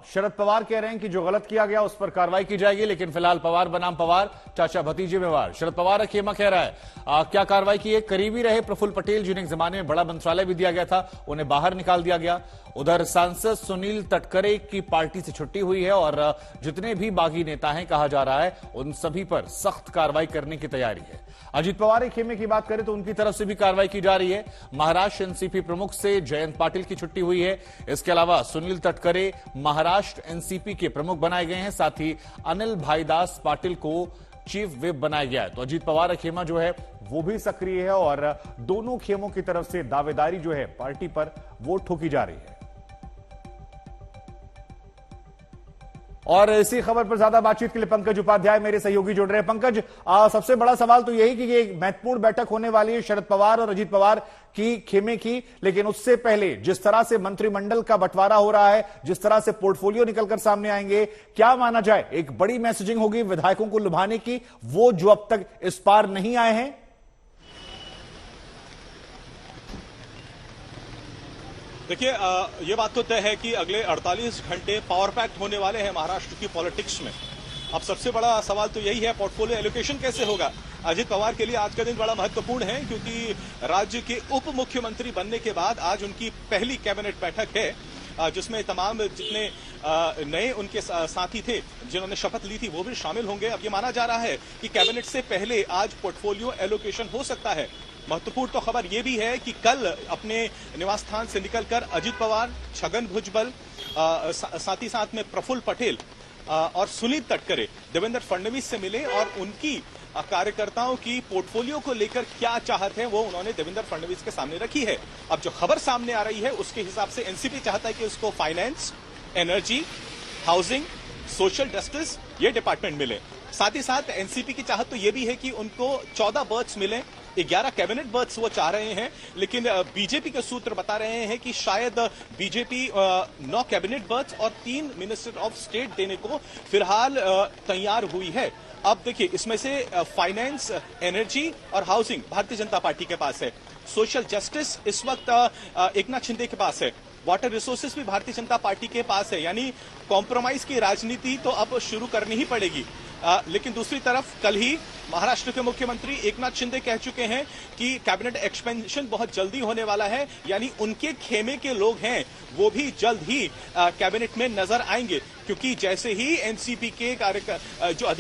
शरद पवार कह रहे हैं कि जो गलत किया गया उस पर कार्रवाई की जाएगी, लेकिन फिलहाल पवार बनाम पवार, चाचा भतीजे में वार। शरद पवार खेमा कह रहा है क्या कार्रवाई की है? करीबी रहे प्रफुल्ल पटेल, जिन्हें एक जमाने में बड़ा मंत्रालय भी दिया गया था, उन्हें बाहर निकाल दिया गया। उधर सांसद सुनील तटकरे की पार्टी से छुट्टी हुई है और जितने भी बागी नेता हैं कहा जा रहा है उन सभी पर सख्त कार्रवाई करने की तैयारी है। अजीत पवार के खेमे की बात करें तो उनकी तरफ से भी कार्रवाई की जा रही है। महाराष्ट्र एनसीपी प्रमुख से जयंत पाटिल की छुट्टी हुई है। इसके अलावा सुनील तटकरे महाराष्ट्र एनसीपी के प्रमुख बनाए गए हैं, साथ ही अनिल भाईदास पाटिल को चीफ विप बनाया गया है। तो अजीत पवार खेमा जो है वो भी सक्रिय है और दोनों खेमों की तरफ से दावेदारी जो है पार्टी पर वो ठोकी जा रही है। और इसी खबर पर ज्यादा बातचीत के लिए पंकज उपाध्याय मेरे सहयोगी जुड़ रहे हैं। पंकज, सबसे बड़ा सवाल तो यही कि ये महत्वपूर्ण बैठक होने वाली है शरद पवार और अजीत पवार की खेमे की, लेकिन उससे पहले जिस तरह से मंत्रिमंडल का बंटवारा हो रहा है, जिस तरह से पोर्टफोलियो निकलकर सामने आएंगे, क्या माना जाए एक बड़ी मैसेजिंग होगी विधायकों को लुभाने की, वो जो अब तक इस पार नहीं आए हैं? देखिए, ये बात तो तय है कि अगले 48 घंटे पावर पैक्ट होने वाले हैं महाराष्ट्र की पॉलिटिक्स में। अब सबसे बड़ा सवाल तो यही है, पोर्टफोलियो एलोकेशन कैसे होगा। अजीत पवार के लिए आज का दिन बड़ा महत्वपूर्ण है क्योंकि राज्य के उप मुख्यमंत्री बनने के बाद आज उनकी पहली कैबिनेट बैठक है जिसमें तमाम जितने नए उनके साथी थे जिन्होंने शपथ ली थी वो भी शामिल होंगे। अब ये माना जा रहा है कि कैबिनेट से पहले आज पोर्टफोलियो एलोकेशन हो सकता है। महत्वपूर्ण तो खबर यह भी है कि कल अपने निवास स्थान से निकलकर अजीत पवार, छगन भुजबल, साथ ही साथ में प्रफुल्ल पटेल और सुनील तटकरे देवेंद्र फडणवीस से मिले और उनकी कार्यकर्ताओं की पोर्टफोलियो को लेकर क्या चाहत है वो उन्होंने देवेंद्र फडणवीस के सामने रखी है। अब जो खबर सामने आ रही है उसके हिसाब से एनसीपी चाहता है कि उसको finance, energy, housing, social justice ये डिपार्टमेंट मिले। साथ ही साथ एनसीपी की चाहत तो ये भी है कि उनको 14 बर्थ्स मिले, 11 कैबिनेट बर्थ्स वो चाह रहे हैं, लेकिन बीजेपी के सूत्र बता रहे हैं कि शायद बीजेपी 9 कैबिनेट बर्थ्स और 3 मिनिस्टर ऑफ स्टेट देने को फिलहाल तैयार हुई है। अब देखिए, इसमें से फाइनेंस, एनर्जी और हाउसिंग भारतीय जनता पार्टी के पास है, सोशल जस्टिस इस वक्त एकनाथ शिंदे के पास है, वाटर रिसोर्सेज भी भारतीय जनता पार्टी के पास है। यानी कॉम्प्रोमाइज की राजनीति तो अब शुरू करनी ही पड़ेगी। लेकिन दूसरी तरफ कल ही महाराष्ट्र के मुख्यमंत्री एकनाथ शिंदे कह चुके हैं कि कैबिनेट एक्सपेंशन बहुत जल्दी होने वाला है, यानी उनके खेमे के लोग हैं वो भी जल्द ही कैबिनेट में नजर आएंगे, क्योंकि जैसे ही एनसीपी के जो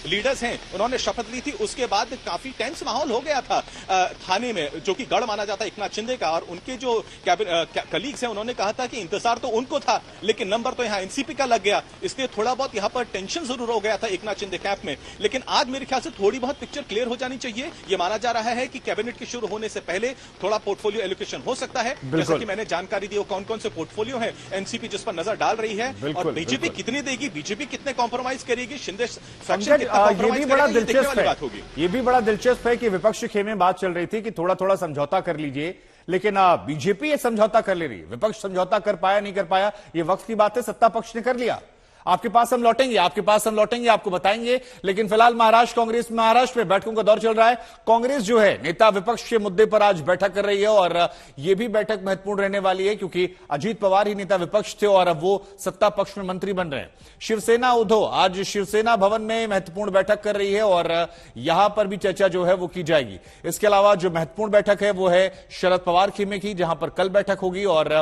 लीडर्स हैं उन्होंने शपथ ली थी उसके बाद काफी टेंस माहौल हो गया था थाने में, जो कि गढ़ माना जाता है एकनाथ शिंदे का। और उनके जो कलीग्स हैं उन्होंने कहा था कि इंतजार तो उनको था लेकिन नंबर तो यहाँ एनसीपी का लग गया, इसलिए थोड़ा बहुत यहाँ पर टेंशन जरूर हो गया था एकनाथ शिंदे कैंप में। लेकिन आज मेरे ख्याल से थोड़ी बहुत पिक्चर क्लियर हो जानी चाहिए। ये माना जा रहा है कि कैबिनेट के शुरू होने से पहले थोड़ा पोर्टफोलियो एलोकेशन हो सकता है। जैसे कि मैंने जानकारी दी, कौन कौन से पोर्टफोलियो है एनसीपी जिस पर नजर डाल रही है और बीजेपी कितनी देगी, बीजेपी कितने कॉम्प्रोमाइज करेगी, शिंदे फैक्शन कितना कॉम्प्रोमाइज करेगी, ये भी बड़ा दिलचस्प है कि विपक्ष के खेमे बात चल रही थी कि थोड़ा थोड़ा समझौता कर लीजिए, लेकिन बीजेपी ये समझौता कर ले रही है। विपक्ष समझौता कर पाया नहीं कर पाया ये वक्त की बात है, सत्ता पक्ष ने कर लिया। आपके पास हम लौटेंगे, आपको बताएंगे। लेकिन फिलहाल महाराष्ट्र में बैठकों का दौर चल रहा है। कांग्रेस जो है नेता विपक्ष के मुद्दे पर आज बैठक कर रही है और यह भी बैठक महत्वपूर्ण रहने वाली है क्योंकि अजीत पवार ही नेता विपक्ष थे और अब वो सत्ता पक्ष में मंत्री बन रहे हैं। शिवसेना उद्धव आज शिवसेना भवन में महत्वपूर्ण बैठक कर रही है और यहां पर भी चर्चा जो है वो की जाएगी। इसके अलावा जो महत्वपूर्ण बैठक है वो है शरद पवार खेमे की, जहां पर कल बैठक होगी और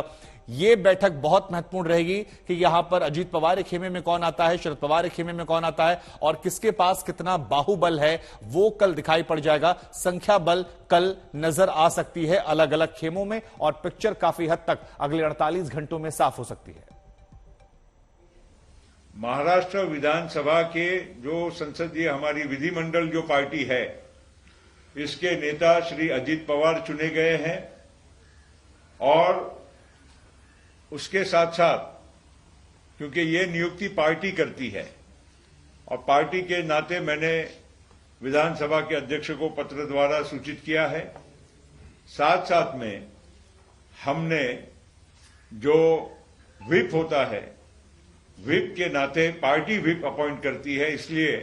यह बैठक बहुत महत्वपूर्ण रहेगी कि यहां पर अजीत पवार के खेमे में कौन आता है, शरद पवार के खेमे में कौन आता है और किसके पास कितना बाहुबल है वो कल दिखाई पड़ जाएगा। संख्या बल कल नजर आ सकती है अलग अलग खेमों में और पिक्चर काफी हद तक अगले 48 घंटों में साफ हो सकती है। महाराष्ट्र विधानसभा के जो संसदीय हमारी विधिमंडल जो पार्टी है, इसके नेता श्री अजीत पवार चुने गए हैं और उसके साथ साथ क्योंकि ये नियुक्ति पार्टी करती है और पार्टी के नाते मैंने विधानसभा के अध्यक्ष को पत्र द्वारा सूचित किया है। साथ साथ में हमने जो व्हिप होता है, व्हिप के नाते पार्टी व्हिप अपॉइंट करती है, इसलिए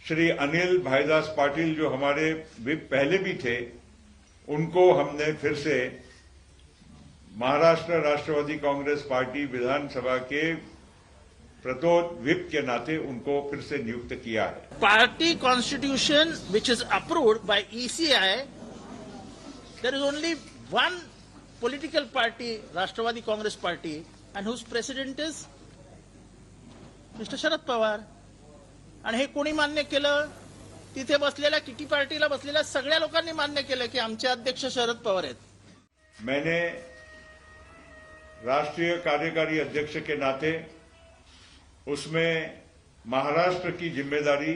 श्री अनिल भाईदास पाटिल जो हमारे व्हिप पहले भी थे उनको हमने फिर से महाराष्ट्र राष्ट्रवादी कांग्रेस पार्टी विधानसभा के प्रतोद व्हिप के नाते उनको फिर से नियुक्त किया है। Party constitution which is approved by ECI, there is only one political party, Rashtravari Congress Party, and whose president is Mr. Sharad Pawar. आणि हे कोणी मान्य केलं? तिथे बसलेल्या किटी पार्टीला बसलेल्या सगळ्या लोकांनी मान्य केलं की आमचे अध्यक्ष शरद पवार आहेत. मैंने राष्ट्रीय कार्यकारी अध्यक्ष के नाते उसमें महाराष्ट्र की जिम्मेदारी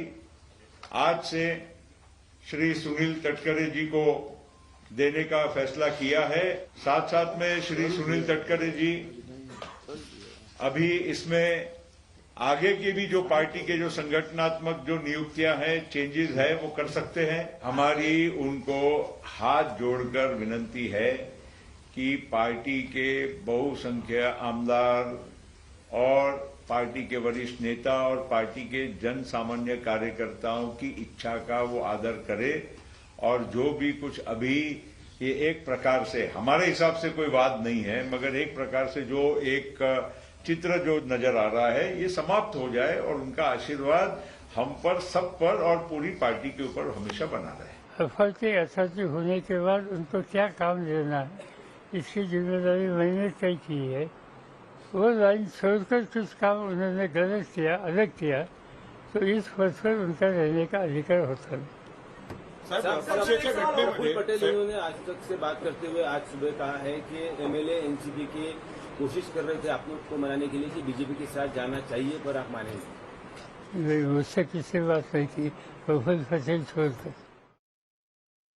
आज से श्री सुनील तटकरे जी को देने का फैसला किया है। साथ साथ में श्री सुनील तटकरे जी अभी इसमें आगे की भी जो पार्टी के जो संगठनात्मक जो नियुक्तियां हैं, चेंजेस है, वो कर सकते हैं। हमारी उनको हाथ जोड़कर विनती है कि पार्टी के बहुसंख्यक आमदार और पार्टी के वरिष्ठ नेता और पार्टी के जन सामान्य कार्यकर्ताओं की इच्छा का वो आदर करे और जो भी कुछ अभी ये एक प्रकार से हमारे हिसाब से कोई वाद नहीं है, मगर एक प्रकार से जो एक चित्र जो नजर आ रहा है ये समाप्त हो जाए और उनका आशीर्वाद हम पर, सब पर और पूरी पार्टी के ऊपर हमेशा बना रहे। अथॉरिटी होने के बाद उनको क्या काम देना है, इसकी जिम्मेदारी मैंने तय की है। वो लाइन छोड़कर कुछ काम उन्होंने गलत किया, अलग किया, तो इस पद पर उनका रहने का अधिकार होता है। प्रफुल्ल पटेल इन्होंने आज तक से बात करते हुए आज सुबह कहा है कि एमएलए एनसीपी की कोशिश कर रहे थे आप लोग को मनाने के लिए कि बीजेपी के साथ जाना चाहिए, पर आप माने नहीं। मुझसे किसी बात नहीं की, प्रफुल्ल पटेल छोड़कर।